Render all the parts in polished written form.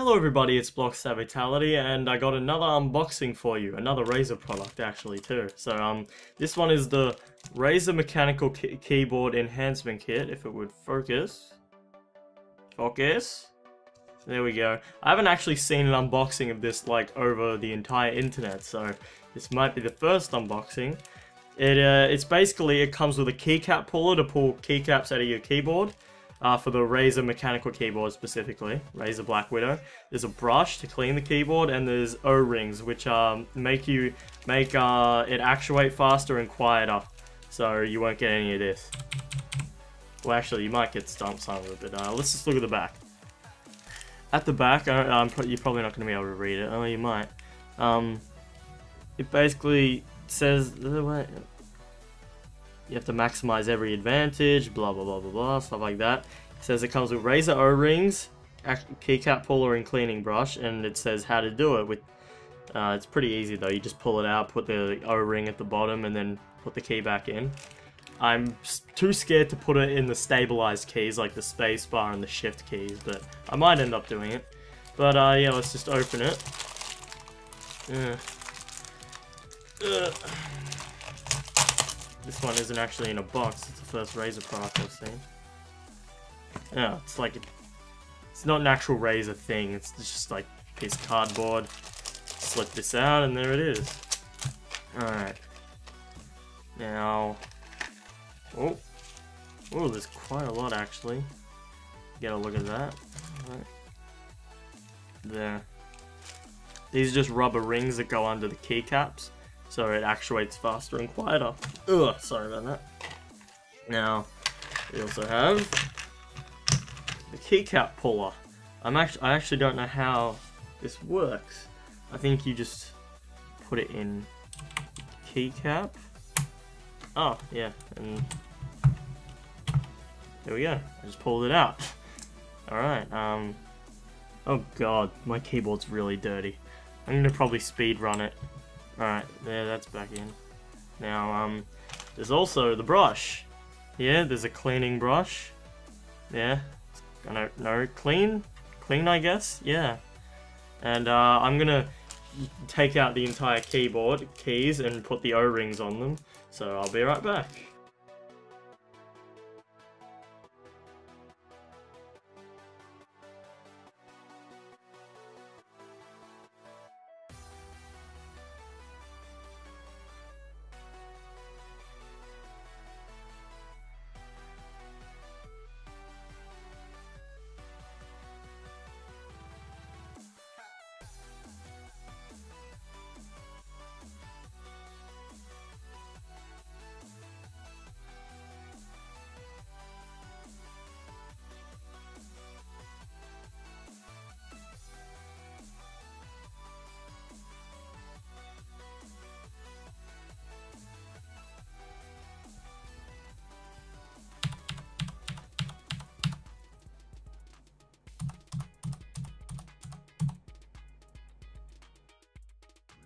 Hello everybody, it's Vitality, and I got another unboxing for you, another Razer product actually too. So this one is the Razer Mechanical Keyboard Enhancement Kit, if it would focus. Focus. There we go. I haven't actually seen an unboxing of this like over the entire internet, so this might be the first unboxing. It's basically, it comes with a keycap puller to pull keycaps out of your keyboard. For the Razer mechanical keyboard specifically, Razer Black Widow. There's a brush to clean the keyboard, and there's O-rings which make it actuate faster and quieter, so you won't get any of this. Well, actually, you might get stumped some of it, but let's just look at the back. At the back, you're probably not going to be able to read it. Oh, you might. It basically says you have to maximize every advantage, blah blah blah blah blah, stuff like that. It says it comes with Razer O-rings, keycap puller and cleaning brush, and it says how to do it. It's pretty easy though, you just pull it out, put the O-ring at the bottom, and then put the key back in. I'm too scared to put it in the stabilized keys like the space bar and the shift keys, but I might end up doing it. But yeah, let's just open it. This one isn't actually in a box, it's the first Razer product I've seen. Yeah, it's like, it's not an actual Razer thing, it's just like a piece of cardboard. Slip this out and there it is. Alright. Now, oh, there's quite a lot actually. Get a look at that. Right there. These are just rubber rings that go under the keycaps, so it actuates faster and quieter. Ugh, sorry about that. Now, we also have the keycap puller. I actually don't know how this works. I think you just put it in keycap. Oh, yeah, and there we go. I just pulled it out. Alright, oh god, my keyboard's really dirty. I'm gonna probably speed run it. Alright, there, that's back in. Now, there's also the brush. Yeah, there's a cleaning brush. Yeah, no, clean, I guess, yeah. And, I'm gonna take out the entire keyboard, keys, and put the O-rings on them. So, I'll be right back.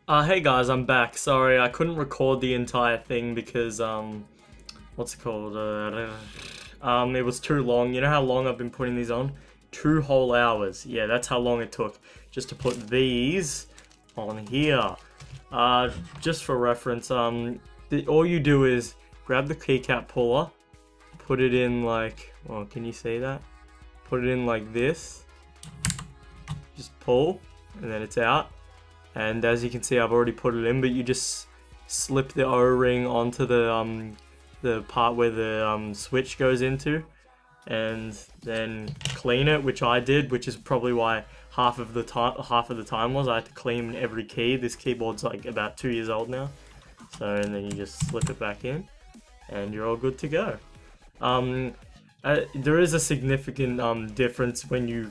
Hey guys, I'm back. Sorry, I couldn't record the entire thing because, what's it called? It was too long. You know how long I've been putting these on? 2 whole hours. Yeah, that's how long it took just to put these on here. Just for reference, all you do is grab the keycap puller, put it in like, well, can you see that? Put it in like this. Just pull, and then it's out. And as you can see, I've already put it in, but you just slip the O-ring onto the part where the switch goes into, and then clean it, which I did, which is probably why half of the time was I had to clean every key. This keyboard's like about 2 years old now, so and then you just slip it back in, and you're all good to go. There is a significant difference when you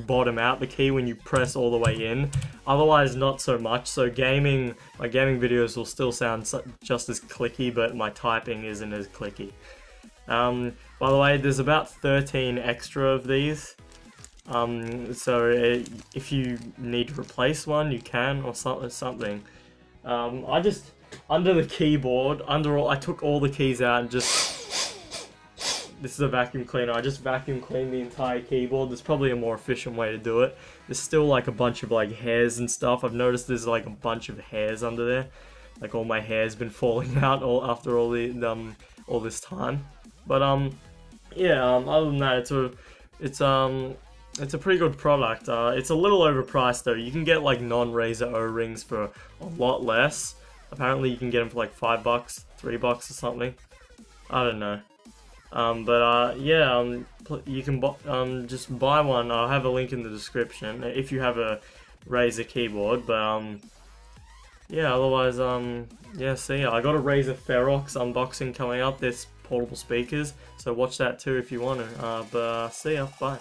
bottom out the key, when you press all the way in. Otherwise, not so much. So my gaming videos will still sound just as clicky, but my typing isn't as clicky. By the way, there's about 13 extra of these. So if you need to replace one, you can, or something. I just, under the keyboard, I took all the keys out and just this is a vacuum cleaner. I just vacuum cleaned the entire keyboard. There's probably a more efficient way to do it. There's still like a bunch of like hairs and stuff. I've noticed there's like a bunch of hairs under there. Like all my hair's been falling out after all this time. But yeah, other than that, it's a pretty good product. It's a little overpriced though. You can get like non-Razer O-rings for a lot less. Apparently you can get them for like $5, $3 or something. I don't know. Yeah, you can just buy one. I'll have a link in the description if you have a Razer keyboard. But yeah, otherwise yeah, see ya. I got a Razer Ferox unboxing coming up. There's portable speakers, so watch that too if you want to. But see ya, bye.